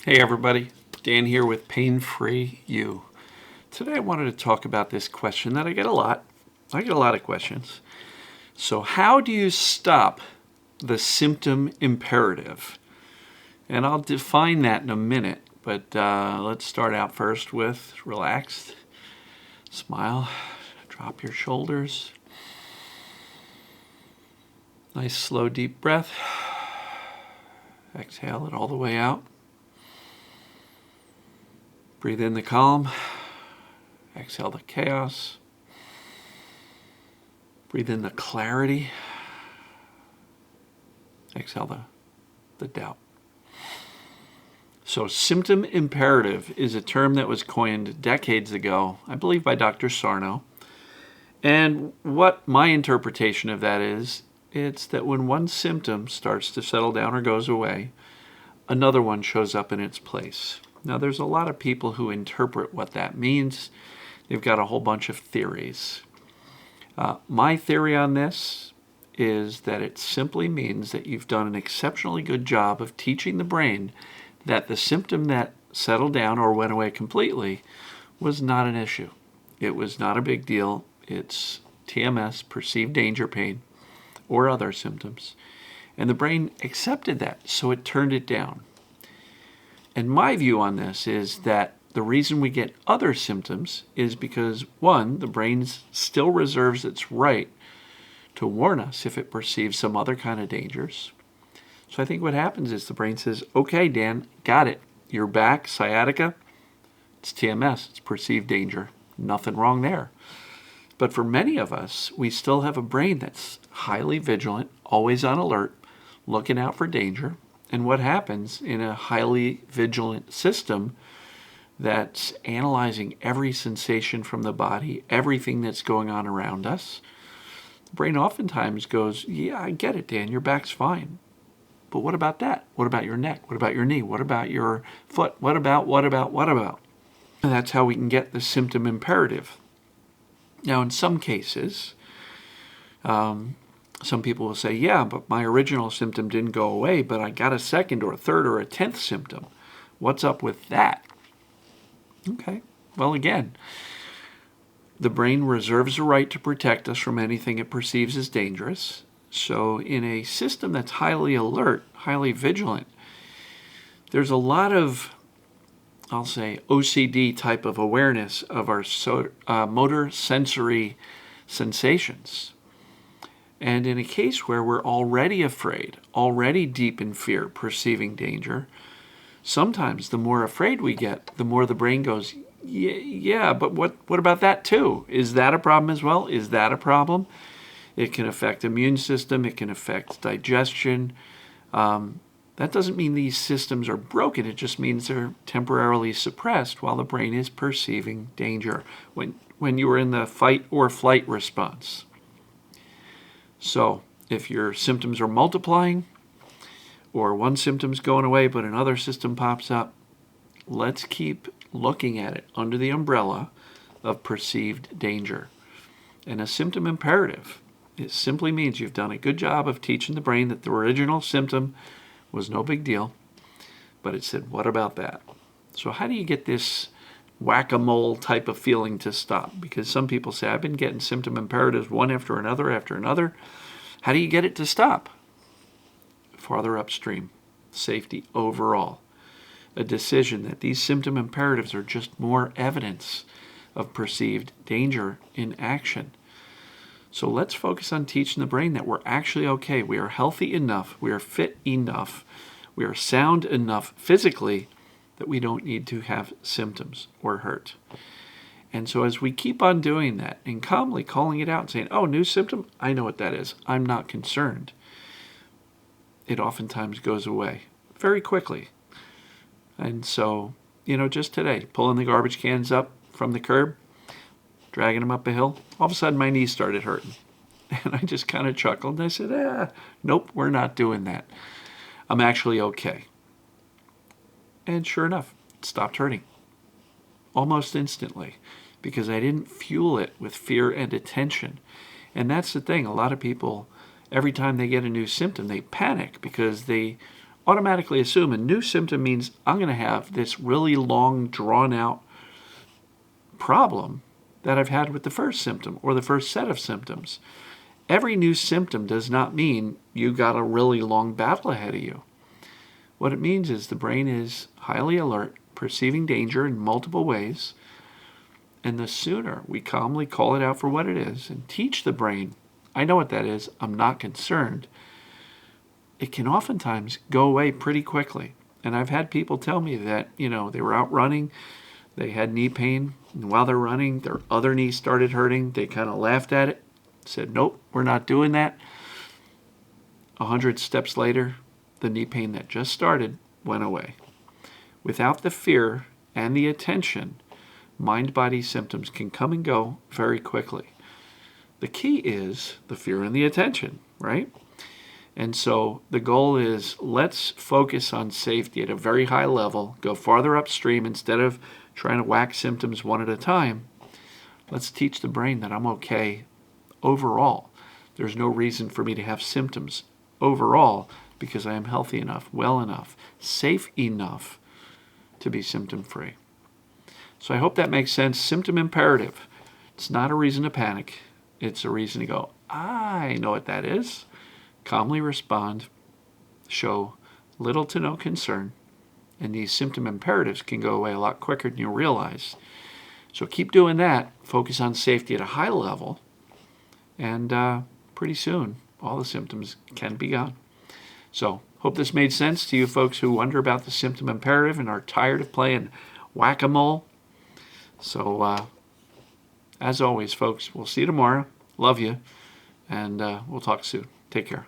Hey everybody, Dan here with Pain Free You. Today I wanted to talk about this question that I get a lot. I get a lot of questions. So how do you stop the symptom imperative? And I'll define that in a minute, but let's start out first with relaxed. Smile, drop your shoulders. Nice slow deep breath. Exhale it all the way out. Breathe in the calm, exhale the chaos. Breathe in the clarity, exhale the doubt. So symptom imperative is a term that was coined decades ago, I believe by Dr. Sarno. And what my interpretation of that is, it's that when one symptom starts to settle down or goes away, another one shows up in its place. Now, there's a lot of people who interpret what that means. They've got a whole bunch of theories. My theory on this is that it simply means that you've done an exceptionally good job of teaching the brain that the symptom that settled down or went away completely was not an issue. It was not a big deal. It's TMS, perceived danger pain, or other symptoms. And the brain accepted that, so it turned it down. And my view on this is that the reason we get other symptoms is because, one, the brain still reserves its right to warn us if it perceives some other kind of dangers. So I think what happens is the brain says, okay, Dan, got it. You're back, sciatica. It's TMS, it's perceived danger. Nothing wrong there. But for many of us, we still have a brain that's highly vigilant, always on alert, looking out for danger. And what happens in a highly vigilant system that's analyzing every sensation from the body, everything that's going on around us, the brain oftentimes goes, yeah, I get it, Dan, your back's fine. But what about that? What about your neck? What about your knee? What about your foot? What about? And that's how we can get the symptom imperative. Now, in some cases, some people will say, yeah, but my original symptom didn't go away, but I got a second or a third or a 10th symptom. What's up with that? Okay, well, again, the brain reserves a right to protect us from anything it perceives as dangerous. So in a system that's highly alert, highly vigilant, there's a lot of, I'll say, OCD type of awareness of our motor sensory sensations. And in a case where we're already afraid, already deep in fear, perceiving danger, sometimes the more afraid we get, the more the brain goes, yeah, but what about that too? Is that a problem as well? Is that a problem? It can affect immune system. It can affect digestion. That doesn't mean these systems are broken. It just means they're temporarily suppressed while the brain is perceiving danger when you are in the fight or flight response. So if your symptoms are multiplying or one symptom's going away but another system pops up, let's keep looking at it under the umbrella of perceived danger. And a symptom imperative, it simply means you've done a good job of teaching the brain that the original symptom was no big deal, but it said, what about that? So how do you get this whack-a-mole type of feeling to stop? Because some people say, I've been getting symptom imperatives one after another. How do you get it to stop? Farther upstream, safety overall. A decision that these symptom imperatives are just more evidence of perceived danger in action. So let's focus on teaching the brain that we're actually okay. We are healthy enough. We are fit enough. We are sound enough physically that we don't need to have symptoms or hurt. And so as we keep on doing that and calmly calling it out and saying, oh, new symptom, I know what that is. I'm not concerned. It oftentimes goes away very quickly. And so, just today, pulling the garbage cans up from the curb, dragging them up a hill, all of a sudden my knees started hurting. And I just kind of chuckled and I said, nope, we're not doing that. I'm actually okay. And sure enough, it stopped hurting almost instantly because I didn't fuel it with fear and attention. And that's the thing. A lot of people, every time they get a new symptom, they panic because they automatically assume a new symptom means I'm going to have this really long, drawn-out problem that I've had with the first symptom or the first set of symptoms. Every new symptom does not mean you got a really long battle ahead of you. What it means is the brain is highly alert, perceiving danger in multiple ways, and the sooner we calmly call it out for what it is and teach the brain, I know what that is, I'm not concerned, it can oftentimes go away pretty quickly. And I've had people tell me that, they were out running, they had knee pain, and while they're running, their other knee started hurting. They kind of laughed at it, said, nope, we're not doing that. 100 steps later, the knee pain that just started went away. Without the fear and the attention, mind-body symptoms can come and go very quickly. The key is the fear and the attention, right? And so the goal is, let's focus on safety at a very high level, go farther upstream instead of trying to whack symptoms one at a time. Let's teach the brain that I'm okay overall. There's no reason for me to have symptoms overall because I am healthy enough, well enough, safe enough to be symptom-free. So I hope that makes sense. Symptom imperative. It's not a reason to panic. It's a reason to go, I know what that is. Calmly respond, show little to no concern, and these symptom imperatives can go away a lot quicker than you realize. So keep doing that. Focus on safety at a high level, and pretty soon all the symptoms can be gone. So hope this made sense to you folks who wonder about the symptom imperative and are tired of playing whack-a-mole. So as always, folks, we'll see you tomorrow. Love you, and we'll talk soon. Take care.